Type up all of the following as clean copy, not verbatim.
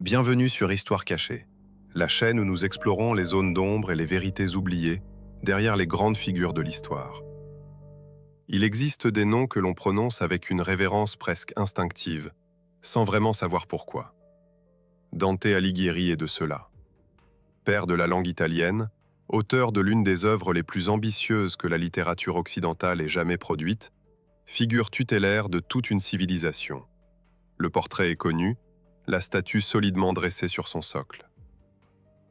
Bienvenue sur Histoire cachée, la chaîne où nous explorons les zones d'ombre et les vérités oubliées derrière les grandes figures de l'histoire. Il existe des noms que l'on prononce avec une révérence presque instinctive, sans vraiment savoir pourquoi. Dante Alighieri est de ceux-là. Père de la langue italienne, auteur de l'une des œuvres les plus ambitieuses que la littérature occidentale ait jamais produite, figure tutélaire de toute une civilisation. Le portrait est connu, la statue solidement dressée sur son socle.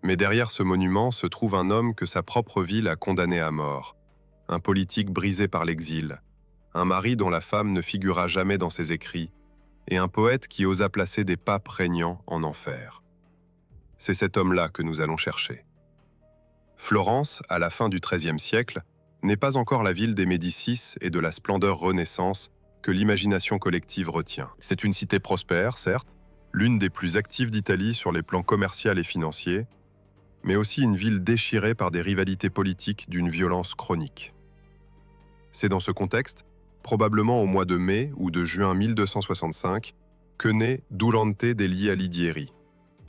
Mais derrière ce monument se trouve un homme que sa propre ville a condamné à mort, un politique brisé par l'exil, un mari dont la femme ne figura jamais dans ses écrits, et un poète qui osa placer des papes régnants en enfer. C'est cet homme-là que nous allons chercher. Florence, à la fin du XIIIe siècle, n'est pas encore la ville des Médicis et de la splendeur Renaissance que l'imagination collective retient. C'est une cité prospère, certes, l'une des plus actives d'Italie sur les plans commercial et financier, mais aussi une ville déchirée par des rivalités politiques d'une violence chronique. C'est dans ce contexte, probablement au mois de mai ou de juin 1265, que naît Durante degli Alighieri,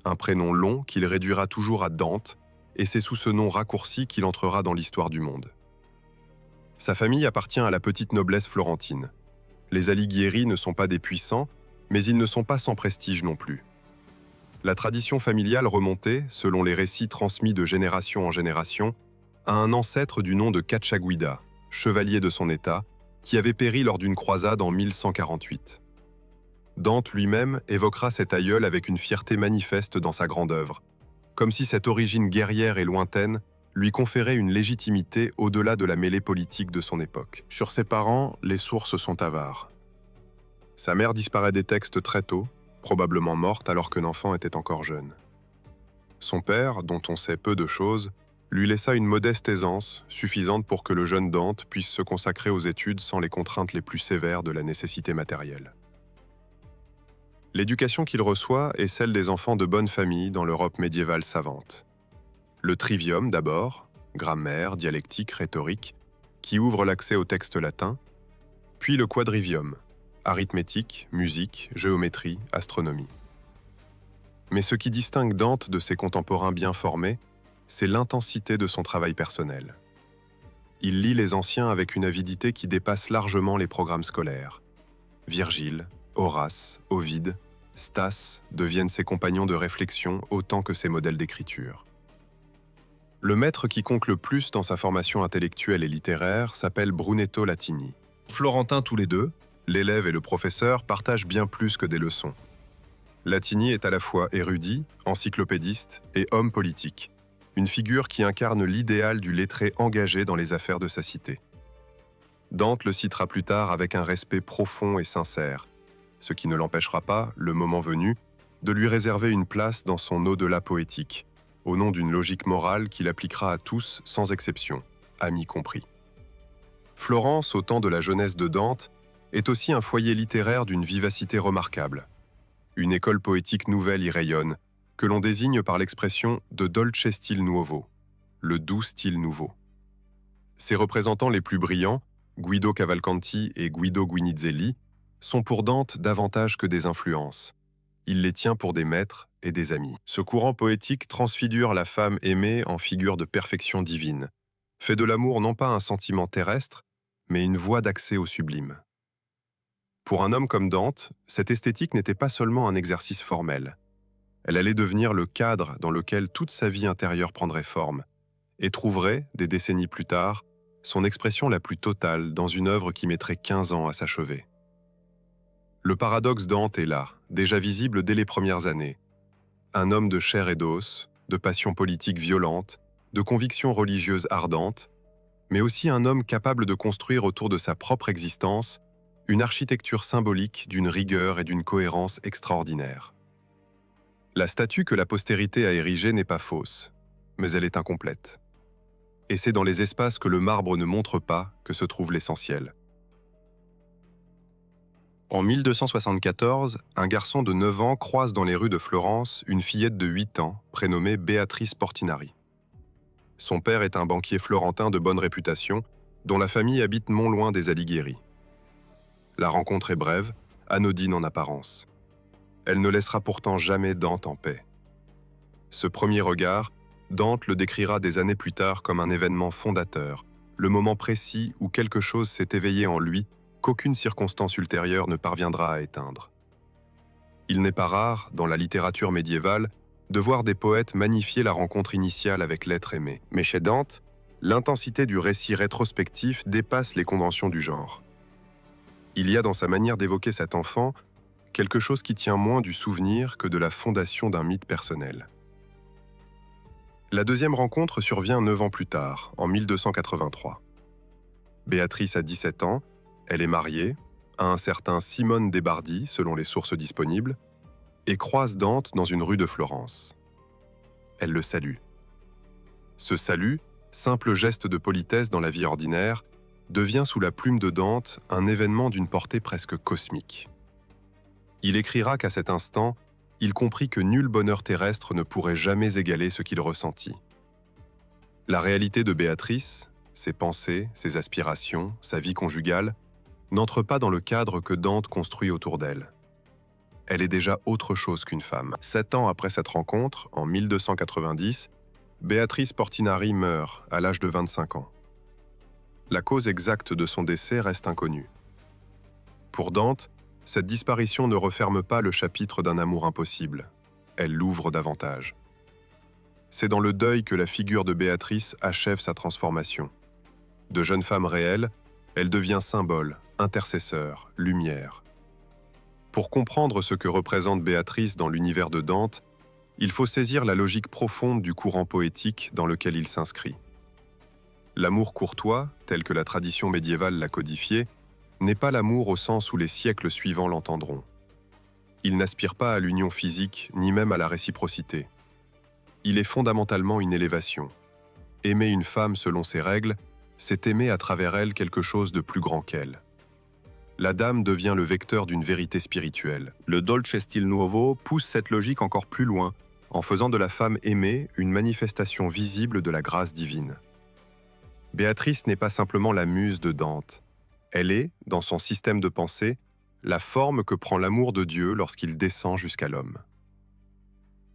un prénom long qu'il réduira toujours à Dante, et c'est sous ce nom raccourci qu'il entrera dans l'histoire du monde. Sa famille appartient à la petite noblesse florentine. Les Alighieri ne sont pas des puissants, mais ils ne sont pas sans prestige non plus. La tradition familiale remontait, selon les récits transmis de génération en génération, à un ancêtre du nom de Cacciaguida, chevalier de son état, qui avait péri lors d'une croisade en 1148. Dante lui-même évoquera cet aïeul avec une fierté manifeste dans sa grande œuvre, comme si cette origine guerrière et lointaine lui conférait une légitimité au-delà de la mêlée politique de son époque. Sur ses parents, les sources sont avares. Sa mère disparaît des textes très tôt, probablement morte alors que l'enfant était encore jeune. Son père, dont on sait peu de choses, lui laissa une modeste aisance, suffisante pour que le jeune Dante puisse se consacrer aux études sans les contraintes les plus sévères de la nécessité matérielle. L'éducation qu'il reçoit est celle des enfants de bonne famille dans l'Europe médiévale savante. Le trivium d'abord, grammaire, dialectique, rhétorique, qui ouvre l'accès aux textes latins, puis le quadrivium, arithmétique, musique, géométrie, astronomie. Mais ce qui distingue Dante de ses contemporains bien formés, c'est l'intensité de son travail personnel. Il lit les anciens avec une avidité qui dépasse largement les programmes scolaires. Virgile, Horace, Ovide, Stace deviennent ses compagnons de réflexion autant que ses modèles d'écriture. Le maître qui compte le plus dans sa formation intellectuelle et littéraire s'appelle Brunetto Latini. Florentins tous les deux, l'élève et le professeur partagent bien plus que des leçons. Latini est à la fois érudit, encyclopédiste et homme politique, une figure qui incarne l'idéal du lettré engagé dans les affaires de sa cité. Dante le citera plus tard avec un respect profond et sincère, ce qui ne l'empêchera pas, le moment venu, de lui réserver une place dans son au-delà poétique, au nom d'une logique morale qu'il appliquera à tous sans exception, amis compris. Florence, au temps de la jeunesse de Dante, est aussi un foyer littéraire d'une vivacité remarquable. Une école poétique nouvelle y rayonne, que l'on désigne par l'expression de dolce stile nuovo, le doux style nouveau. Ses représentants les plus brillants, Guido Cavalcanti et Guido Guinizelli, sont pour Dante davantage que des influences. Il les tient pour des maîtres et des amis. Ce courant poétique transfigure la femme aimée en figure de perfection divine, fait de l'amour non pas un sentiment terrestre, mais une voie d'accès au sublime. Pour un homme comme Dante, cette esthétique n'était pas seulement un exercice formel. Elle allait devenir le cadre dans lequel toute sa vie intérieure prendrait forme, et trouverait, des décennies plus tard, son expression la plus totale dans une œuvre qui mettrait 15 ans à s'achever. Le paradoxe Dante est là, déjà visible dès les premières années. Un homme de chair et d'os, de passions politiques violentes, de convictions religieuses ardentes, mais aussi un homme capable de construire autour de sa propre existence une architecture symbolique d'une rigueur et d'une cohérence extraordinaires. La statue que la postérité a érigée n'est pas fausse, mais elle est incomplète. Et c'est dans les espaces que le marbre ne montre pas que se trouve l'essentiel. En 1274, un garçon de 9 ans croise dans les rues de Florence une fillette de 8 ans, prénommée Beatrice Portinari. Son père est un banquier florentin de bonne réputation, dont la famille habite non loin des Alighieri. La rencontre est brève, anodine en apparence. elle ne laissera pourtant jamais Dante en paix. Ce premier regard, Dante le décrira des années plus tard comme un événement fondateur, le moment précis où quelque chose s'est éveillé en lui qu'aucune circonstance ultérieure ne parviendra à éteindre. Il n'est pas rare, dans la littérature médiévale, de voir des poètes magnifier la rencontre initiale avec l'être aimé. Mais chez Dante, l'intensité du récit rétrospectif dépasse les conventions du genre. Il y a dans sa manière d'évoquer cet enfant quelque chose qui tient moins du souvenir que de la fondation d'un mythe personnel. La deuxième rencontre survient 9 ans plus tard, en 1283. Béatrice a 17 ans, elle est mariée, à un certain Simone de' Bardi, selon les sources disponibles, et croise Dante dans une rue de Florence. Elle le salue. Ce salut, simple geste de politesse dans la vie ordinaire, devient sous la plume de Dante un événement d'une portée presque cosmique. Il écrira qu'à cet instant, il comprit que nul bonheur terrestre ne pourrait jamais égaler ce qu'il ressentit. La réalité de Béatrice, ses pensées, ses aspirations, sa vie conjugale, n'entre pas dans le cadre que Dante construit autour d'elle. Elle est déjà autre chose qu'une femme. 7 ans après cette rencontre, en 1290, Béatrice Portinari meurt à l'âge de 25 ans. La cause exacte de son décès reste inconnue. Pour Dante, cette disparition ne referme pas le chapitre d'un amour impossible. Elle l'ouvre davantage. C'est dans le deuil que la figure de Béatrice achève sa transformation. De jeune femme réelle, elle devient symbole, intercesseur, lumière. Pour comprendre ce que représente Béatrice dans l'univers de Dante, il faut saisir la logique profonde du courant poétique dans lequel il s'inscrit. L'amour courtois, tel que la tradition médiévale l'a codifié, n'est pas l'amour au sens où les siècles suivants l'entendront. Il n'aspire pas à l'union physique, ni même à la réciprocité. Il est fondamentalement une élévation. Aimer une femme selon ses règles, c'est aimer à travers elle quelque chose de plus grand qu'elle. La dame devient le vecteur d'une vérité spirituelle. Le Dolce Stil Nuovo pousse cette logique encore plus loin, en faisant de la femme aimée une manifestation visible de la grâce divine. Béatrice n'est pas simplement la muse de Dante. Elle est, dans son système de pensée, la forme que prend l'amour de Dieu lorsqu'il descend jusqu'à l'homme.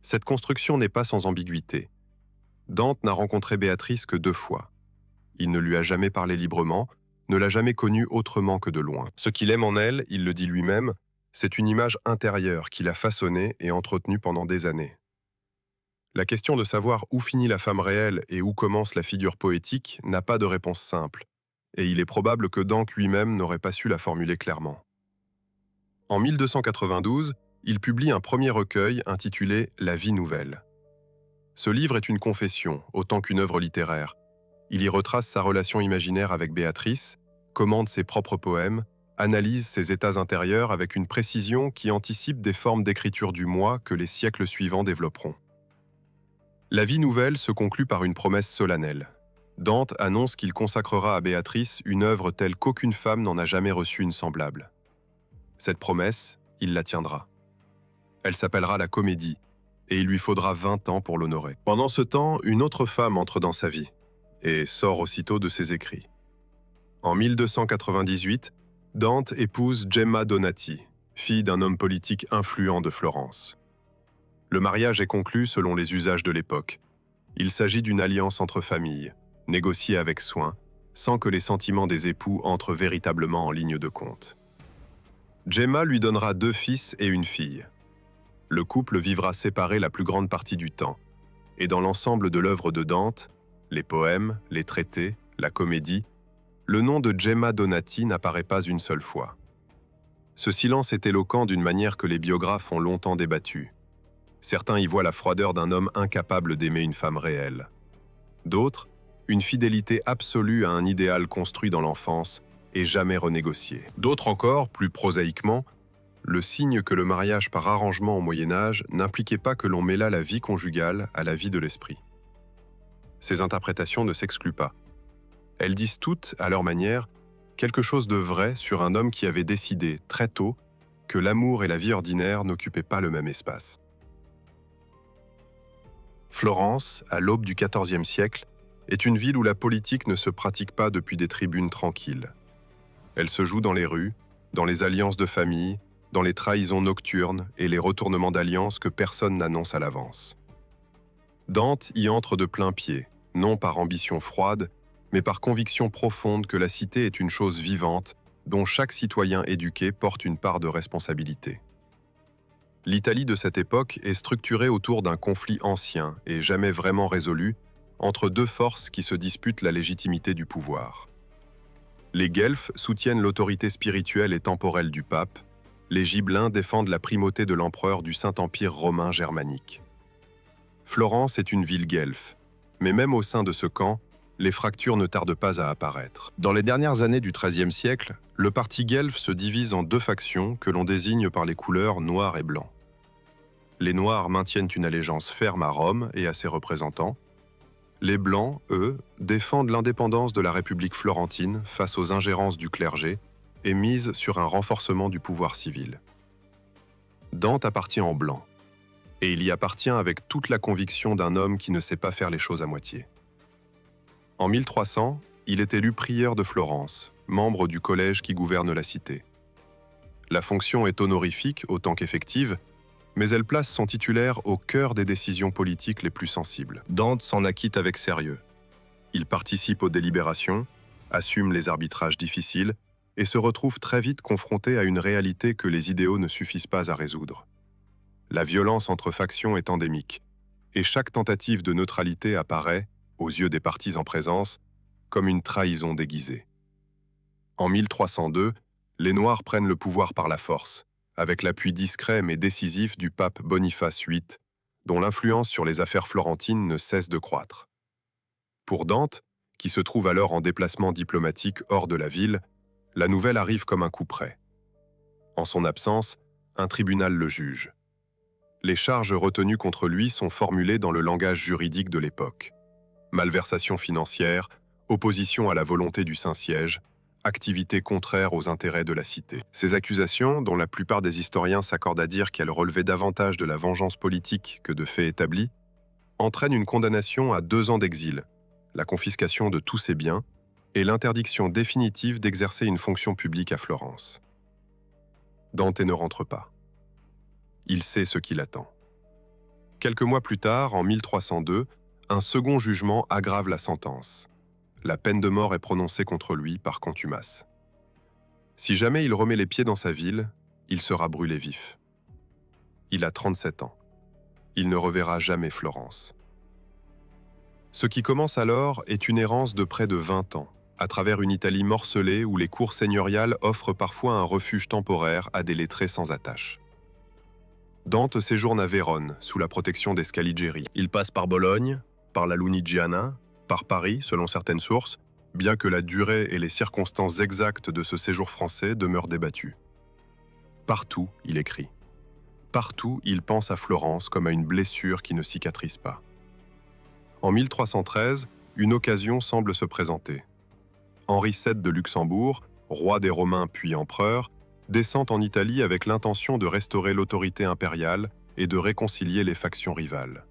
Cette construction n'est pas sans ambiguïté. Dante n'a rencontré Béatrice que 2 fois. Il ne lui a jamais parlé librement, ne l'a jamais connue autrement que de loin. Ce qu'il aime en elle, il le dit lui-même, c'est une image intérieure qu'il a façonnée et entretenue pendant des années. La question de savoir où finit la femme réelle et où commence la figure poétique n'a pas de réponse simple, et il est probable que Dante lui-même n'aurait pas su la formuler clairement. En 1292, il publie un premier recueil intitulé « La vie nouvelle ». Ce livre est une confession, autant qu'une œuvre littéraire. Il y retrace sa relation imaginaire avec Béatrice, commande ses propres poèmes, analyse ses états intérieurs avec une précision qui anticipe des formes d'écriture du moi que les siècles suivants développeront. La vie nouvelle se conclut par une promesse solennelle. Dante annonce qu'il consacrera à Béatrice une œuvre telle qu'aucune femme n'en a jamais reçu une semblable. Cette promesse, il la tiendra. Elle s'appellera la Comédie, et il lui faudra 20 ans pour l'honorer. Pendant ce temps, une autre femme entre dans sa vie, et sort aussitôt de ses écrits. En 1298, Dante épouse Gemma Donati, fille d'un homme politique influent de Florence. Le mariage est conclu selon les usages de l'époque. Il s'agit d'une alliance entre familles, négociée avec soin, sans que les sentiments des époux entrent véritablement en ligne de compte. Gemma lui donnera 2 fils et une fille. Le couple vivra séparé la plus grande partie du temps, et dans l'ensemble de l'œuvre de Dante, les poèmes, les traités, la comédie, le nom de Gemma Donati n'apparaît pas une seule fois. Ce silence est éloquent d'une manière que les biographes ont longtemps débattue. Certains y voient la froideur d'un homme incapable d'aimer une femme réelle. D'autres, une fidélité absolue à un idéal construit dans l'enfance et jamais renégocié. D'autres encore, plus prosaïquement, le signe que le mariage par arrangement au Moyen-Âge n'impliquait pas que l'on mêlât la vie conjugale à la vie de l'esprit. Ces interprétations ne s'excluent pas. Elles disent toutes, à leur manière, quelque chose de vrai sur un homme qui avait décidé, très tôt, que l'amour et la vie ordinaire n'occupaient pas le même espace. Florence, à l'aube du XIVe siècle, est une ville où la politique ne se pratique pas depuis des tribunes tranquilles. Elle se joue dans les rues, dans les alliances de famille, dans les trahisons nocturnes et les retournements d'alliances que personne n'annonce à l'avance. Dante y entre de plein pied, non par ambition froide, mais par conviction profonde que la cité est une chose vivante dont chaque citoyen éduqué porte une part de responsabilité. L'Italie de cette époque est structurée autour d'un conflit ancien et jamais vraiment résolu entre deux forces qui se disputent la légitimité du pouvoir. Les Guelfes soutiennent l'autorité spirituelle et temporelle du pape, les Gibelins défendent la primauté de l'empereur du Saint-Empire romain germanique. Florence est une ville guelfe, mais même au sein de ce camp, les fractures ne tardent pas à apparaître. Dans les dernières années du XIIIe siècle, le parti guelfe se divise en deux factions que l'on désigne par les couleurs noir et blanc. Les Noirs maintiennent une allégeance ferme à Rome et à ses représentants. Les Blancs, eux, défendent l'indépendance de la République florentine face aux ingérences du clergé et misent sur un renforcement du pouvoir civil. Dante appartient en blanc, et il y appartient avec toute la conviction d'un homme qui ne sait pas faire les choses à moitié. En 1300, il est élu prieur de Florence, membre du collège qui gouverne la cité. La fonction est honorifique autant qu'effective, mais elle place son titulaire au cœur des décisions politiques les plus sensibles. Dante s'en acquitte avec sérieux. Il participe aux délibérations, assume les arbitrages difficiles et se retrouve très vite confronté à une réalité que les idéaux ne suffisent pas à résoudre. La violence entre factions est endémique, et chaque tentative de neutralité apparaît, aux yeux des partis en présence, comme une trahison déguisée. En 1302, les Noirs prennent le pouvoir par la force, avec l'appui discret mais décisif du pape Boniface VIII, dont l'influence sur les affaires florentines ne cesse de croître. Pour Dante, qui se trouve alors en déplacement diplomatique hors de la ville, la nouvelle arrive comme un coup près. En son absence, un tribunal le juge. Les charges retenues contre lui sont formulées dans le langage juridique de l'époque. Malversation financière, opposition à la volonté du Saint-Siège, activité contraire aux intérêts de la cité. Ces accusations, dont la plupart des historiens s'accordent à dire qu'elles relevaient davantage de la vengeance politique que de faits établis, entraînent une condamnation à 2 ans d'exil, la confiscation de tous ses biens et l'interdiction définitive d'exercer une fonction publique à Florence. Dante ne rentre pas. Il sait ce qui l'attend. Quelques mois plus tard, en 1302, un second jugement aggrave la sentence. La peine de mort est prononcée contre lui par contumace. Si jamais il remet les pieds dans sa ville, il sera brûlé vif. Il a 37 ans. Il ne reverra jamais Florence. Ce qui commence alors est une errance de près de 20 ans, à travers une Italie morcelée où les cours seigneuriales offrent parfois un refuge temporaire à des lettrés sans attache. Dante séjourne à Vérone, sous la protection des Scaligeri. Il passe par Bologne, par la Lunigiana, par Paris, selon certaines sources, bien que la durée et les circonstances exactes de ce séjour français demeurent débattues. Partout, il écrit. Partout, il pense à Florence comme à une blessure qui ne cicatrise pas. En 1313, une occasion semble se présenter. Henri VII de Luxembourg, roi des Romains puis empereur, descend en Italie avec l'intention de restaurer l'autorité impériale et de réconcilier les factions rivales.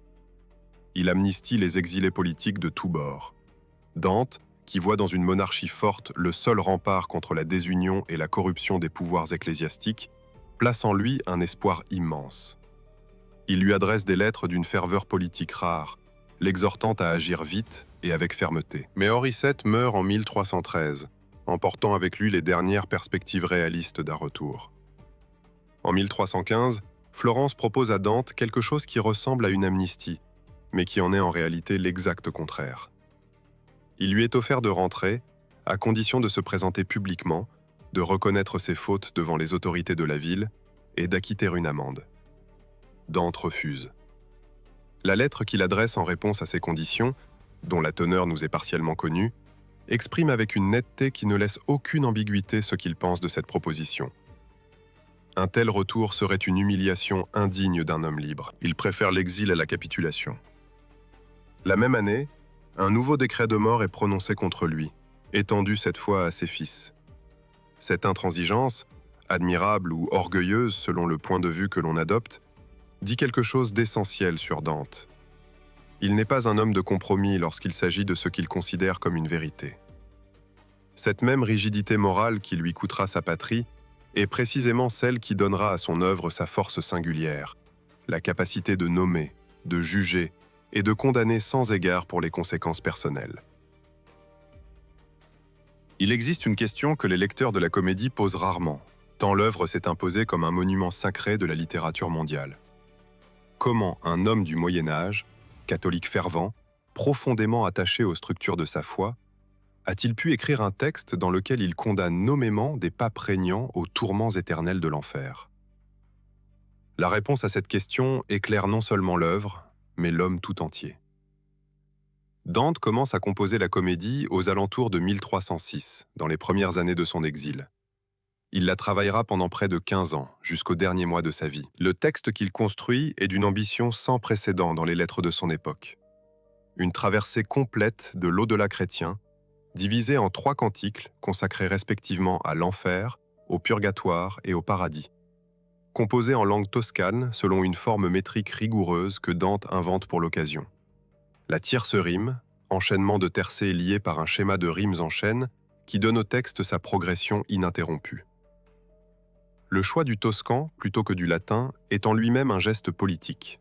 Il amnistie les exilés politiques de tous bords. Dante, qui voit dans une monarchie forte le seul rempart contre la désunion et la corruption des pouvoirs ecclésiastiques, place en lui un espoir immense. Il lui adresse des lettres d'une ferveur politique rare, l'exhortant à agir vite et avec fermeté. Mais Henri VII meurt en 1313, emportant avec lui les dernières perspectives réalistes d'un retour. En 1315, Florence propose à Dante quelque chose qui ressemble à une amnistie, mais qui en est en réalité l'exact contraire. Il lui est offert de rentrer, à condition de se présenter publiquement, de reconnaître ses fautes devant les autorités de la ville et d'acquitter une amende. Dante refuse. La lettre qu'il adresse en réponse à ces conditions, dont la teneur nous est partiellement connue, exprime avec une netteté qui ne laisse aucune ambiguïté ce qu'il pense de cette proposition. Un tel retour serait une humiliation indigne d'un homme libre. Il préfère l'exil à la capitulation. La même année, un nouveau décret de mort est prononcé contre lui, étendu cette fois à ses fils. Cette intransigeance, admirable ou orgueilleuse selon le point de vue que l'on adopte, dit quelque chose d'essentiel sur Dante. Il n'est pas un homme de compromis lorsqu'il s'agit de ce qu'il considère comme une vérité. Cette même rigidité morale qui lui coûtera sa patrie est précisément celle qui donnera à son œuvre sa force singulière, la capacité de nommer, de juger et de condamner sans égard pour les conséquences personnelles. Il existe une question que les lecteurs de la comédie posent rarement, tant l'œuvre s'est imposée comme un monument sacré de la littérature mondiale. Comment un homme du Moyen-Âge, catholique fervent, profondément attaché aux structures de sa foi, a-t-il pu écrire un texte dans lequel il condamne nommément des papes régnants aux tourments éternels de l'enfer? La réponse à cette question éclaire non seulement l'œuvre, mais l'homme tout entier. Dante commence à composer la comédie aux alentours de 1306, dans les premières années de son exil. Il la travaillera pendant près de 15 ans, jusqu'au dernier mois de sa vie. Le texte qu'il construit est d'une ambition sans précédent dans les lettres de son époque. Une traversée complète de l'au-delà chrétien, divisée en 3 canticles consacrés respectivement à l'enfer, au purgatoire et au paradis. Composés en langue toscane selon une forme métrique rigoureuse que Dante invente pour l'occasion. La tierce rime, enchaînement de tercets liés par un schéma de rimes en chaîne qui donne au texte sa progression ininterrompue. Le choix du toscan plutôt que du latin est en lui-même un geste politique.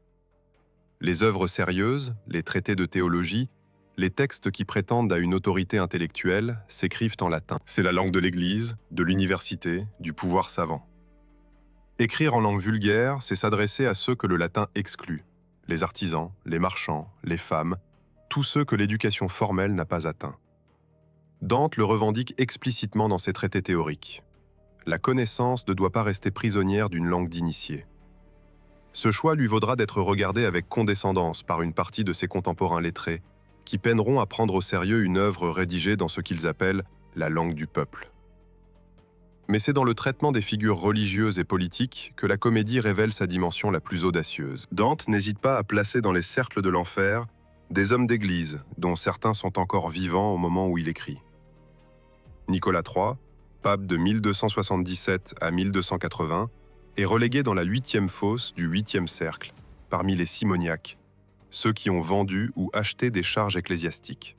Les œuvres sérieuses, les traités de théologie, les textes qui prétendent à une autorité intellectuelle s'écrivent en latin. C'est la langue de l'Église, de l'université, du pouvoir savant. Écrire en langue vulgaire, c'est s'adresser à ceux que le latin exclut, les artisans, les marchands, les femmes, tous ceux que l'éducation formelle n'a pas atteints. Dante le revendique explicitement dans ses traités théoriques. La connaissance ne doit pas rester prisonnière d'une langue d'initié. Ce choix lui vaudra d'être regardé avec condescendance par une partie de ses contemporains lettrés, qui peineront à prendre au sérieux une œuvre rédigée dans ce qu'ils appellent la langue du peuple. Mais c'est dans le traitement des figures religieuses et politiques que la comédie révèle sa dimension la plus audacieuse. Dante n'hésite pas à placer dans les cercles de l'enfer des hommes d'église, dont certains sont encore vivants au moment où il écrit. Nicolas III, pape de 1277 à 1280, est relégué dans la 8e fosse du 8e cercle, parmi les simoniaques, ceux qui ont vendu ou acheté des charges ecclésiastiques.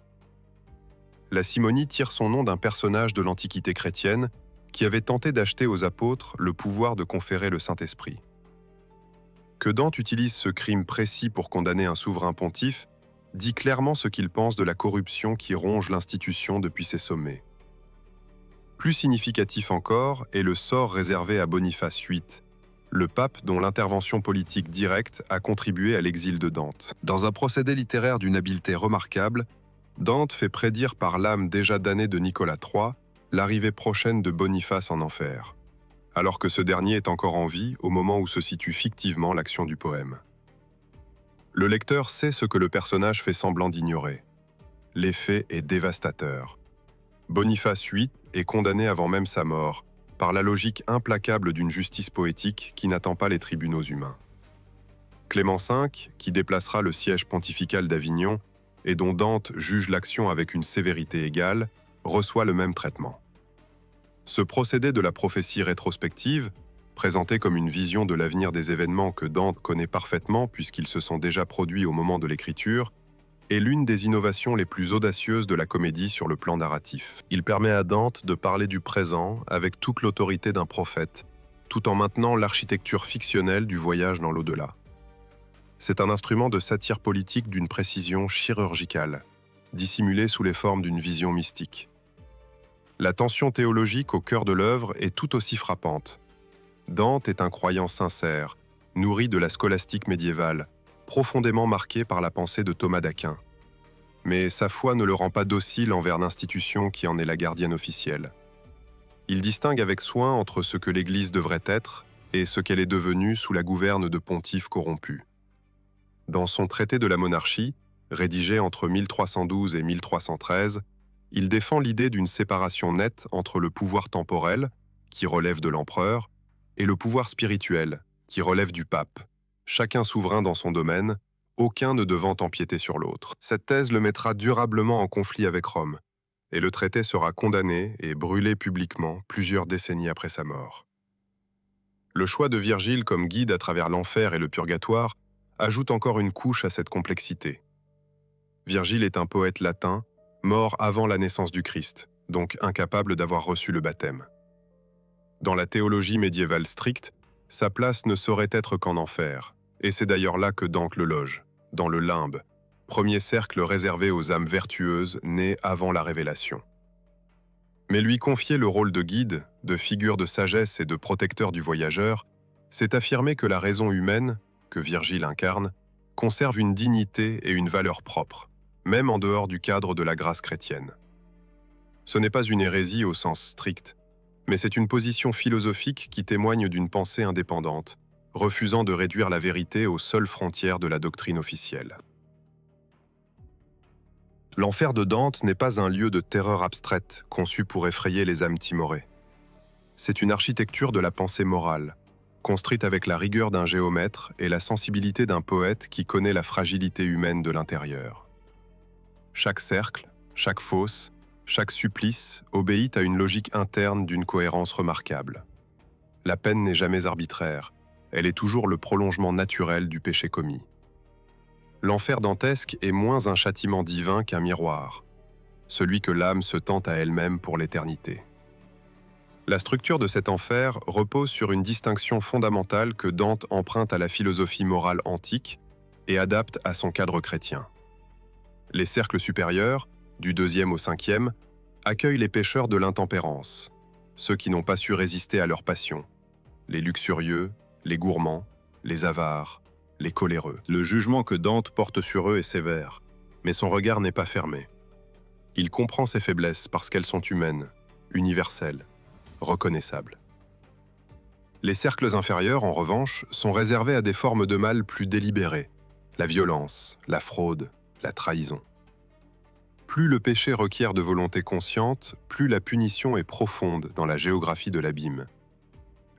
La simonie tire son nom d'un personnage de l'Antiquité chrétienne qui avait tenté d'acheter aux apôtres le pouvoir de conférer le Saint-Esprit. Que Dante utilise ce crime précis pour condamner un souverain pontife dit clairement ce qu'il pense de la corruption qui ronge l'institution depuis ses sommets. Plus significatif encore est le sort réservé à Boniface VIII, le pape dont l'intervention politique directe a contribué à l'exil de Dante. Dans un procédé littéraire d'une habileté remarquable, Dante fait prédire par l'âme déjà damnée de Nicolas III l'arrivée prochaine de Boniface en enfer, alors que ce dernier est encore en vie au moment où se situe fictivement l'action du poème. Le lecteur sait ce que le personnage fait semblant d'ignorer. L'effet est dévastateur. Boniface VIII est condamné avant même sa mort, par la logique implacable d'une justice poétique qui n'attend pas les tribunaux humains. Clément V, qui déplacera le siège pontifical d'Avignon et dont Dante juge l'action avec une sévérité égale, reçoit le même traitement. Ce procédé de la prophétie rétrospective, présenté comme une vision de l'avenir des événements que Dante connaît parfaitement puisqu'ils se sont déjà produits au moment de l'écriture, est l'une des innovations les plus audacieuses de la comédie sur le plan narratif. Il permet à Dante de parler du présent avec toute l'autorité d'un prophète, tout en maintenant l'architecture fictionnelle du voyage dans l'au-delà. C'est un instrument de satire politique d'une précision chirurgicale, dissimulé sous les formes d'une vision mystique. La tension théologique au cœur de l'œuvre est tout aussi frappante. Dante est un croyant sincère, nourri de la scolastique médiévale, profondément marqué par la pensée de Thomas d'Aquin. Mais sa foi ne le rend pas docile envers l'institution qui en est la gardienne officielle. Il distingue avec soin entre ce que l'Église devrait être et ce qu'elle est devenue sous la gouverne de pontifes corrompus. Dans son traité de la monarchie, rédigé entre 1312 et 1313, il défend l'idée d'une séparation nette entre le pouvoir temporel, qui relève de l'empereur, et le pouvoir spirituel, qui relève du pape. Chacun souverain dans son domaine, aucun ne devant empiéter sur l'autre. Cette thèse le mettra durablement en conflit avec Rome, et le traité sera condamné et brûlé publiquement plusieurs décennies après sa mort. Le choix de Virgile comme guide à travers l'enfer et le purgatoire ajoute encore une couche à cette complexité. Virgile est un poète latin, mort avant la naissance du Christ, donc incapable d'avoir reçu le baptême. Dans la théologie médiévale stricte, sa place ne saurait être qu'en enfer, et c'est d'ailleurs là que Dante le loge, dans le limbe, premier cercle réservé aux âmes vertueuses nées avant la révélation. Mais lui confier le rôle de guide, de figure de sagesse et de protecteur du voyageur, c'est affirmer que la raison humaine, que Virgile incarne, conserve une dignité et une valeur propre, même en dehors du cadre de la grâce chrétienne. Ce n'est pas une hérésie au sens strict, mais c'est une position philosophique qui témoigne d'une pensée indépendante, refusant de réduire la vérité aux seules frontières de la doctrine officielle. L'enfer de Dante n'est pas un lieu de terreur abstraite conçu pour effrayer les âmes timorées. C'est une architecture de la pensée morale, construite avec la rigueur d'un géomètre et la sensibilité d'un poète qui connaît la fragilité humaine de l'intérieur. Chaque cercle, chaque fosse, chaque supplice obéit à une logique interne d'une cohérence remarquable. La peine n'est jamais arbitraire, elle est toujours le prolongement naturel du péché commis. L'enfer dantesque est moins un châtiment divin qu'un miroir, celui que l'âme se tend à elle-même pour l'éternité. La structure de cet enfer repose sur une distinction fondamentale que Dante emprunte à la philosophie morale antique et adapte à son cadre chrétien. Les cercles supérieurs, du 2e au 5e, accueillent les pécheurs de l'intempérance, ceux qui n'ont pas su résister à leurs passions, les luxurieux, les gourmands, les avares, les coléreux. Le jugement que Dante porte sur eux est sévère, mais son regard n'est pas fermé. Il comprend ces faiblesses parce qu'elles sont humaines, universelles, reconnaissables. Les cercles inférieurs, en revanche, sont réservés à des formes de mal plus délibérées, la violence, la fraude, la trahison. Plus le péché requiert de volonté consciente, plus la punition est profonde dans la géographie de l'abîme.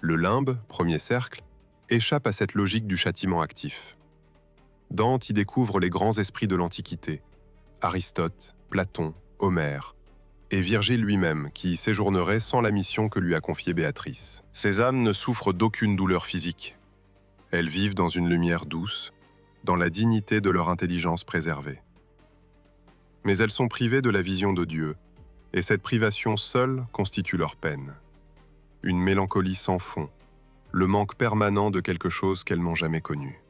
Le limbe, premier cercle, échappe à cette logique du châtiment actif. Dante y découvre les grands esprits de l'Antiquité, Aristote, Platon, Homère, et Virgile lui-même, qui y séjournerait sans la mission que lui a confiée Béatrice. Ces âmes ne souffrent d'aucune douleur physique. Elles vivent dans une lumière douce, dans la dignité de leur intelligence préservée. Mais elles sont privées de la vision de Dieu, et cette privation seule constitue leur peine. Une mélancolie sans fond, le manque permanent de quelque chose qu'elles n'ont jamais connu.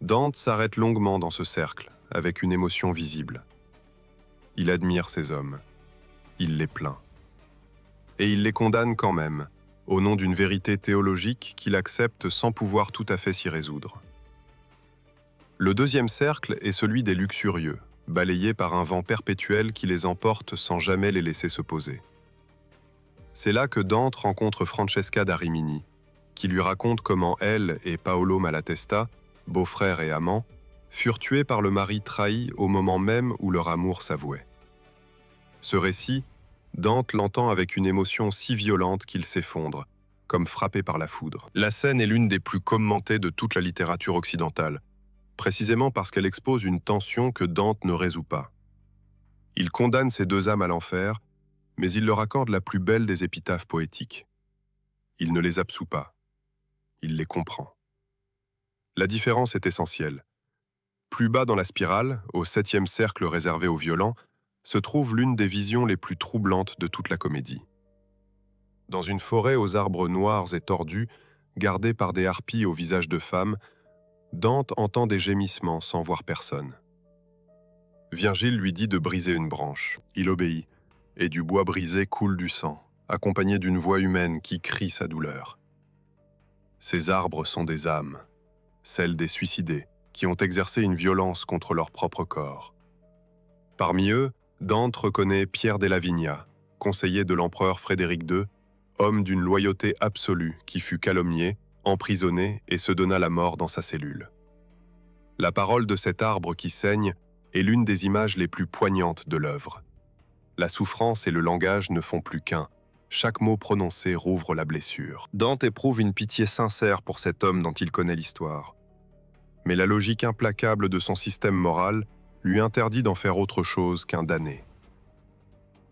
Dante s'arrête longuement dans ce cercle, avec une émotion visible. Il admire ces hommes, il les plaint. Et il les condamne quand même, au nom d'une vérité théologique qu'il accepte sans pouvoir tout à fait s'y résoudre. Le 2e cercle est celui des luxurieux, balayés par un vent perpétuel qui les emporte sans jamais les laisser se poser. C'est là que Dante rencontre Francesca da Rimini, qui lui raconte comment elle et Paolo Malatesta, beau-frère et amant, furent tués par le mari trahi au moment même où leur amour s'avouait. Ce récit, Dante l'entend avec une émotion si violente qu'il s'effondre, comme frappé par la foudre. La scène est l'une des plus commentées de toute la littérature occidentale, précisément parce qu'elle expose une tension que Dante ne résout pas. Il condamne ces deux âmes à l'enfer, mais il leur accorde la plus belle des épitaphes poétiques. Il ne les absout pas, il les comprend. La différence est essentielle. Plus bas dans la spirale, au 7e cercle réservé aux violents, se trouve l'une des visions les plus troublantes de toute la comédie. Dans une forêt aux arbres noirs et tordus, gardée par des harpies au visage de femmes, Dante entend des gémissements sans voir personne. Virgile lui dit de briser une branche. Il obéit, et du bois brisé coule du sang, accompagné d'une voix humaine qui crie sa douleur. Ces arbres sont des âmes, celles des suicidés, qui ont exercé une violence contre leur propre corps. Parmi eux, Dante reconnaît Pierre della Vigna, conseiller de l'empereur Frédéric II, homme d'une loyauté absolue qui fut calomnié, emprisonné et se donna la mort dans sa cellule. La parole de cet arbre qui saigne est l'une des images les plus poignantes de l'œuvre. La souffrance et le langage ne font plus qu'un. Chaque mot prononcé rouvre la blessure. Dante éprouve une pitié sincère pour cet homme dont il connaît l'histoire. Mais la logique implacable de son système moral lui interdit d'en faire autre chose qu'un damné.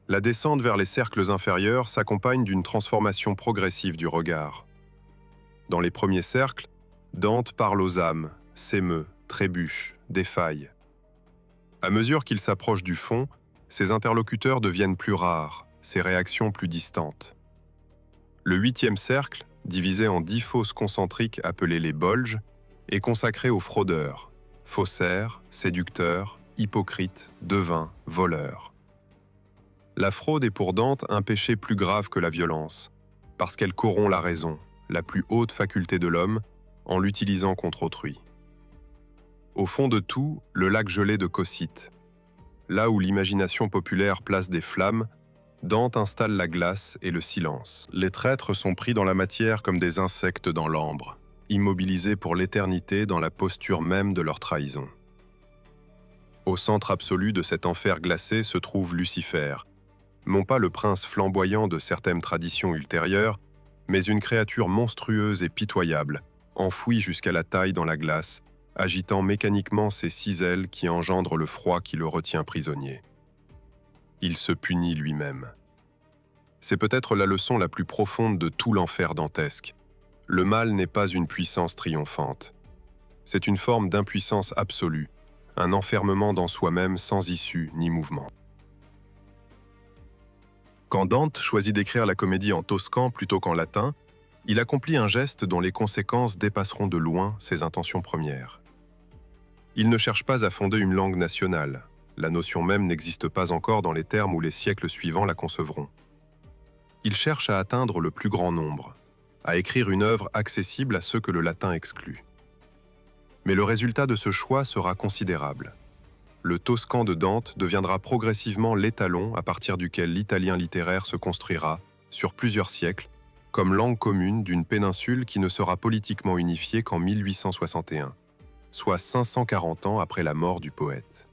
La descente vers les cercles inférieurs s'accompagne d'une transformation progressive du regard. Dans les premiers cercles, Dante parle aux âmes, s'émeut, trébuche, défaille. À mesure qu'il s'approche du fond, ses interlocuteurs deviennent plus rares, ses réactions plus distantes. Le 8e cercle, divisé en 10 fosses concentriques appelées les bolges, est consacré aux fraudeurs, faussaires, séducteurs, hypocrites, devins, voleurs. La fraude est pour Dante un péché plus grave que la violence, parce qu'elle corrompt la raison, la plus haute faculté de l'homme, en l'utilisant contre autrui. Au fond de tout, le lac gelé de Cocyte. Là où l'imagination populaire place des flammes, Dante installe la glace et le silence. Les traîtres sont pris dans la matière comme des insectes dans l'ambre, immobilisés pour l'éternité dans la posture même de leur trahison. Au centre absolu de cet enfer glacé se trouve Lucifer, non pas le prince flamboyant de certaines traditions ultérieures, mais une créature monstrueuse et pitoyable, enfouie jusqu'à la taille dans la glace, agitant mécaniquement ses 6 ailes qui engendrent le froid qui le retient prisonnier. Il se punit lui-même. C'est peut-être la leçon la plus profonde de tout l'enfer dantesque. Le mal n'est pas une puissance triomphante. C'est une forme d'impuissance absolue, un enfermement dans soi-même sans issue ni mouvement. Quand Dante choisit d'écrire la comédie en toscan plutôt qu'en latin, il accomplit un geste dont les conséquences dépasseront de loin ses intentions premières. Il ne cherche pas à fonder une langue nationale. La notion même n'existe pas encore dans les termes où les siècles suivants la concevront. Il cherche à atteindre le plus grand nombre, à écrire une œuvre accessible à ceux que le latin exclut. Mais le résultat de ce choix sera considérable. Le toscan de Dante deviendra progressivement l'étalon à partir duquel l'italien littéraire se construira, sur plusieurs siècles, comme langue commune d'une péninsule qui ne sera politiquement unifiée qu'en 1861, soit 540 ans après la mort du poète.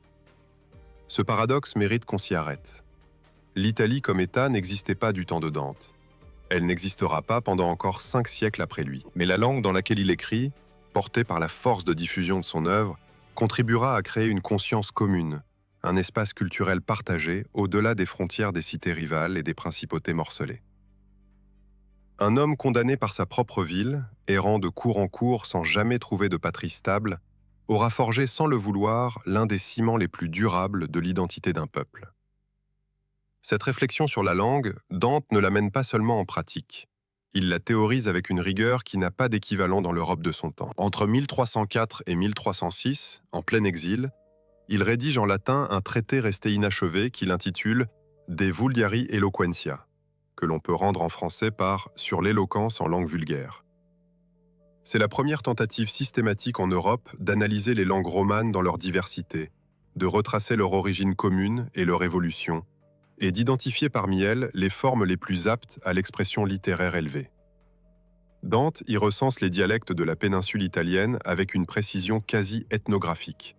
Ce paradoxe mérite qu'on s'y arrête. L'Italie comme État n'existait pas du temps de Dante. Elle n'existera pas pendant encore 5 siècles après lui. Mais la langue dans laquelle il écrit, portée par la force de diffusion de son œuvre, contribuera à créer une conscience commune, un espace culturel partagé au-delà des frontières des cités rivales et des principautés morcelées. Un homme condamné par sa propre ville, errant de cour en cour sans jamais trouver de patrie stable, aura forgé sans le vouloir l'un des ciments les plus durables de l'identité d'un peuple. Cette réflexion sur la langue, Dante ne la mène pas seulement en pratique. Il la théorise avec une rigueur qui n'a pas d'équivalent dans l'Europe de son temps. Entre 1304 et 1306, en plein exil, il rédige en latin un traité resté inachevé qu'il intitule « De vulgari eloquentia », que l'on peut rendre en français par « Sur l'éloquence en langue vulgaire ». C'est la première tentative systématique en Europe d'analyser les langues romanes dans leur diversité, de retracer leur origine commune et leur évolution, et d'identifier parmi elles les formes les plus aptes à l'expression littéraire élevée. Dante y recense les dialectes de la péninsule italienne avec une précision quasi ethnographique,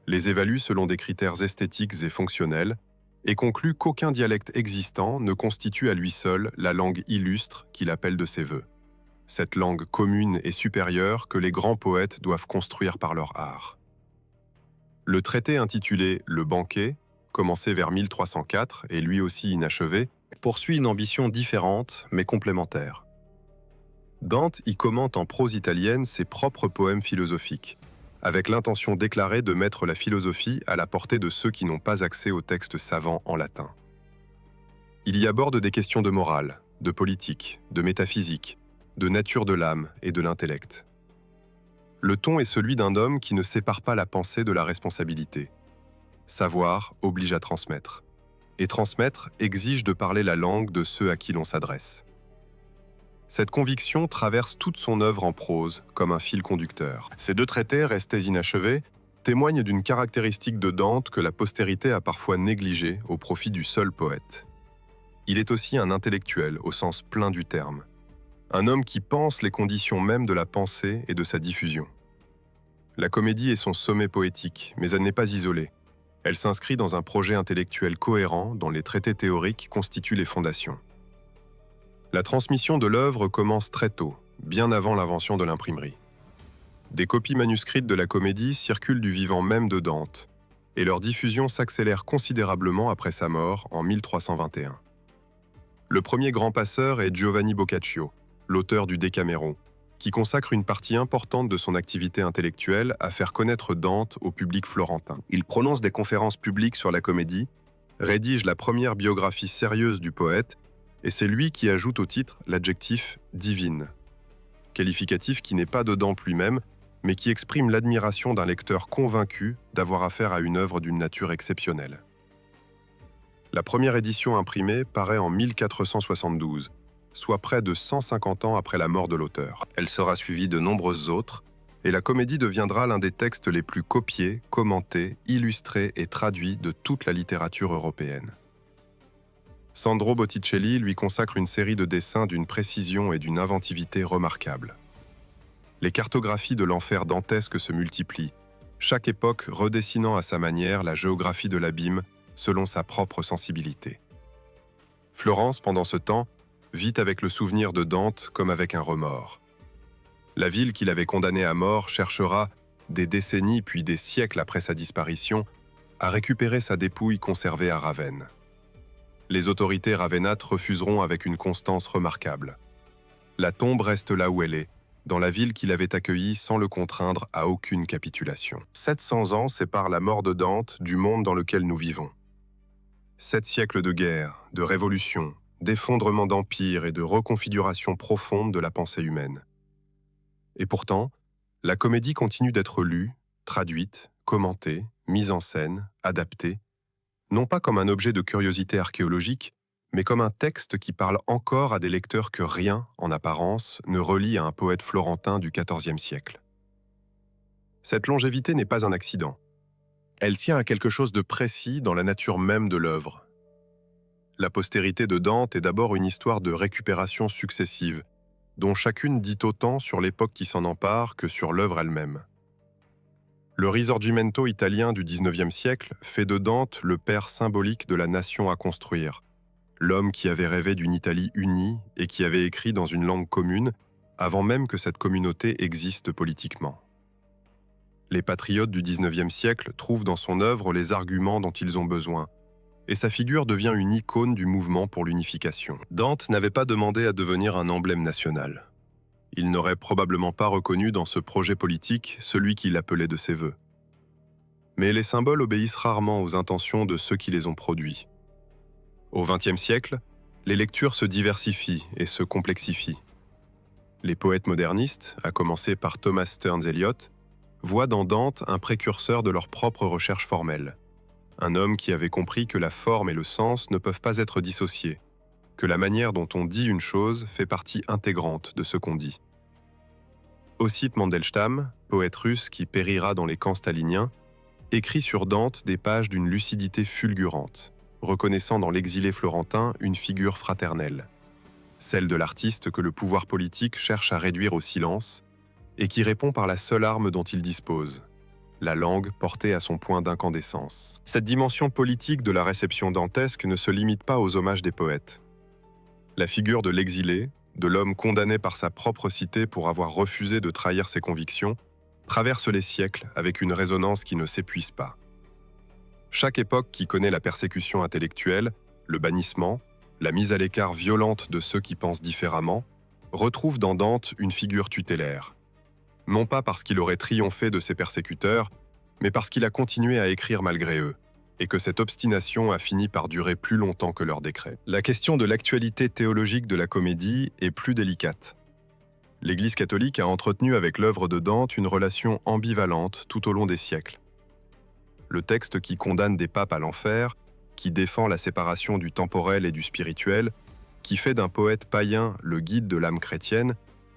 les évalue selon des critères esthétiques et fonctionnels, et conclut qu'aucun dialecte existant ne constitue à lui seul la langue illustre qu'il appelle de ses vœux, cette langue commune et supérieure que les grands poètes doivent construire par leur art. Le traité intitulé « Le banquet », commencé vers 1304 et lui aussi inachevé, poursuit une ambition différente mais complémentaire. Dante y commente en prose italienne ses propres poèmes philosophiques, avec l'intention déclarée de mettre la philosophie à la portée de ceux qui n'ont pas accès aux textes savants en latin. Il y aborde des questions de morale, de politique, de métaphysique, de nature de l'âme et de l'intellect. Le ton est celui d'un homme qui ne sépare pas la pensée de la responsabilité. Savoir oblige à transmettre, et transmettre exige de parler la langue de ceux à qui l'on s'adresse. Cette conviction traverse toute son œuvre en prose comme un fil conducteur. Ces 2 traités, restés inachevés, témoignent d'une caractéristique de Dante que la postérité a parfois négligée au profit du seul poète. Il est aussi un intellectuel au sens plein du terme, un homme qui pense les conditions mêmes de la pensée et de sa diffusion. La comédie est son sommet poétique, mais elle n'est pas isolée. Elle s'inscrit dans un projet intellectuel cohérent dont les traités théoriques constituent les fondations. La transmission de l'œuvre commence très tôt, bien avant l'invention de l'imprimerie. Des copies manuscrites de la comédie circulent du vivant même de Dante, et leur diffusion s'accélère considérablement après sa mort en 1321. Le premier grand passeur est Giovanni Boccaccio, l'auteur du Décaméron, qui consacre une partie importante de son activité intellectuelle à faire connaître Dante au public florentin. Il prononce des conférences publiques sur la comédie, rédige la première biographie sérieuse du poète et c'est lui qui ajoute au titre l'adjectif « divine », qualificatif qui n'est pas de Dante lui-même, mais qui exprime l'admiration d'un lecteur convaincu d'avoir affaire à une œuvre d'une nature exceptionnelle. La première édition imprimée paraît en 1472, soit près de 150 ans après la mort de l'auteur. Elle sera suivie de nombreuses autres, et la comédie deviendra l'un des textes les plus copiés, commentés, illustrés et traduits de toute la littérature européenne. Sandro Botticelli lui consacre une série de dessins d'une précision et d'une inventivité remarquables. Les cartographies de l'enfer dantesque se multiplient, chaque époque redessinant à sa manière la géographie de l'abîme selon sa propre sensibilité. Florence, pendant ce temps, vit avec le souvenir de Dante comme avec un remords. La ville qu'il avait condamnée à mort cherchera, des décennies puis des siècles après sa disparition, à récupérer sa dépouille conservée à Ravenne. Les autorités ravennaises refuseront avec une constance remarquable. La tombe reste là où elle est, dans la ville qu'il avait accueillie sans le contraindre à aucune capitulation. 700 ans séparent la mort de Dante du monde dans lequel nous vivons. 7 siècles de guerre, de révolution, d'effondrement d'empire et de reconfiguration profonde de la pensée humaine. Et pourtant, la comédie continue d'être lue, traduite, commentée, mise en scène, adaptée, non pas comme un objet de curiosité archéologique, mais comme un texte qui parle encore à des lecteurs que rien, en apparence, ne relie à un poète florentin du XIVe siècle. Cette longévité n'est pas un accident. Elle tient à quelque chose de précis dans la nature même de l'œuvre. La postérité de Dante est d'abord une histoire de récupération successive, dont chacune dit autant sur l'époque qui s'en empare que sur l'œuvre elle-même. Le Risorgimento italien du XIXe siècle fait de Dante le père symbolique de la nation à construire, l'homme qui avait rêvé d'une Italie unie et qui avait écrit dans une langue commune avant même que cette communauté existe politiquement. Les patriotes du XIXe siècle trouvent dans son œuvre les arguments dont ils ont besoin, et sa figure devient une icône du mouvement pour l'unification. Dante n'avait pas demandé à devenir un emblème national. Il n'aurait probablement pas reconnu dans ce projet politique celui qu'il appelait de ses vœux. Mais les symboles obéissent rarement aux intentions de ceux qui les ont produits. Au XXe siècle, les lectures se diversifient et se complexifient. Les poètes modernistes, à commencer par Thomas Stearns Eliot, voient dans Dante un précurseur de leur propre recherche formelle. Un homme qui avait compris que la forme et le sens ne peuvent pas être dissociés, que la manière dont on dit une chose fait partie intégrante de ce qu'on dit. Ossip Mandelstam, poète russe qui périra dans les camps staliniens, écrit sur Dante des pages d'une lucidité fulgurante, reconnaissant dans l'exilé florentin une figure fraternelle, celle de l'artiste que le pouvoir politique cherche à réduire au silence et qui répond par la seule arme dont il dispose, la langue portée à son point d'incandescence. Cette dimension politique de la réception dantesque ne se limite pas aux hommages des poètes. La figure de l'exilé, de l'homme condamné par sa propre cité pour avoir refusé de trahir ses convictions, traverse les siècles avec une résonance qui ne s'épuise pas. Chaque époque qui connaît la persécution intellectuelle, le bannissement, la mise à l'écart violente de ceux qui pensent différemment, retrouve dans Dante une figure tutélaire. Non pas parce qu'il aurait triomphé de ses persécuteurs, mais parce qu'il a continué à écrire malgré eux, et que cette obstination a fini par durer plus longtemps que leur décret. La question de l'actualité théologique de la comédie est plus délicate. L'Église catholique a entretenu avec l'œuvre de Dante une relation ambivalente tout au long des siècles. Le texte qui condamne des papes à l'enfer, qui défend la séparation du temporel et du spirituel, qui fait d'un poète païen le guide de l'âme chrétienne,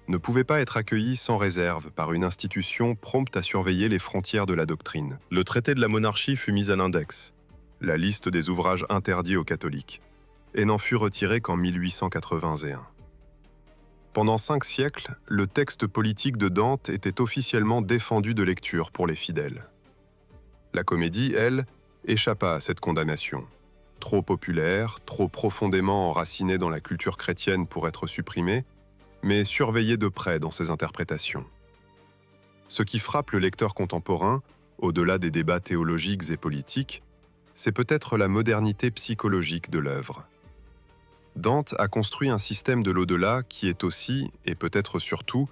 ne pouvait pas être accueilli sans réserve par une institution prompte à surveiller les frontières de la doctrine. Le traité de la monarchie fut mis à l'index, la liste des ouvrages interdits aux catholiques, et n'en fut retiré qu'en 1881. Pendant 5 siècles, le texte politique de Dante était officiellement défendu de lecture pour les fidèles. La comédie, elle, échappa à cette condamnation. Trop populaire, trop profondément enracinée dans la culture chrétienne pour être supprimée, mais surveillée de près dans ses interprétations. Ce qui frappe le lecteur contemporain, au-delà des débats théologiques et politiques, c'est peut-être la modernité psychologique de l'œuvre. Dante a construit un système de l'au-delà qui est aussi, et peut-être surtout,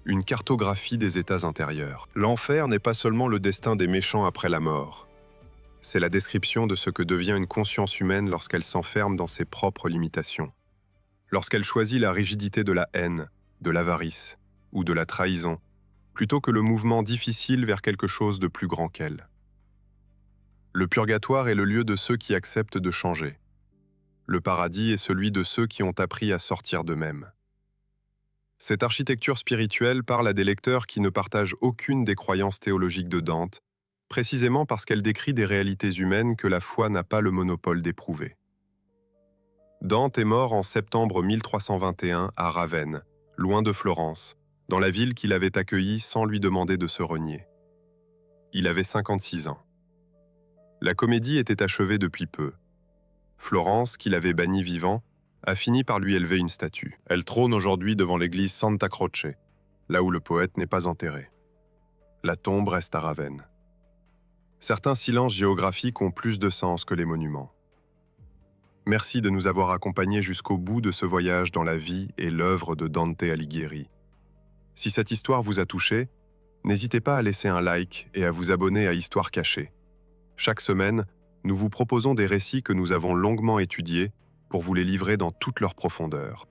une cartographie des états intérieurs. L'enfer n'est pas seulement le destin des méchants après la mort. C'est la description de ce que devient une conscience humaine lorsqu'elle s'enferme dans ses propres limitations. lorsqu'elle choisit la rigidité de la haine, de l'avarice ou de la trahison, plutôt que le mouvement difficile vers quelque chose de plus grand qu'elle. Le purgatoire est le lieu de ceux qui acceptent de changer. Le paradis est celui de ceux qui ont appris à sortir d'eux-mêmes. Cette architecture spirituelle parle à des lecteurs qui ne partagent aucune des croyances théologiques de Dante, précisément parce qu'elle décrit des réalités humaines que la foi n'a pas le monopole d'éprouver. Dante est mort en septembre 1321 à Ravenne, loin de Florence, dans la ville qu'il avait accueillie sans lui demander de se renier. Il avait 56 ans. La comédie était achevée depuis peu. Florence, qui l'avait banni vivant, a fini par lui élever une statue. Elle trône aujourd'hui devant l'église Santa Croce, là où le poète n'est pas enterré. La tombe reste à Ravenne. Certains silences géographiques ont plus de sens que les monuments. Merci de nous avoir accompagnés jusqu'au bout de ce voyage dans la vie et l'œuvre de Dante Alighieri. Si cette histoire vous a touché, n'hésitez pas à laisser un like et à vous abonner à Histoire cachée. Chaque semaine, nous vous proposons des récits que nous avons longuement étudiés pour vous les livrer dans toute leur profondeur.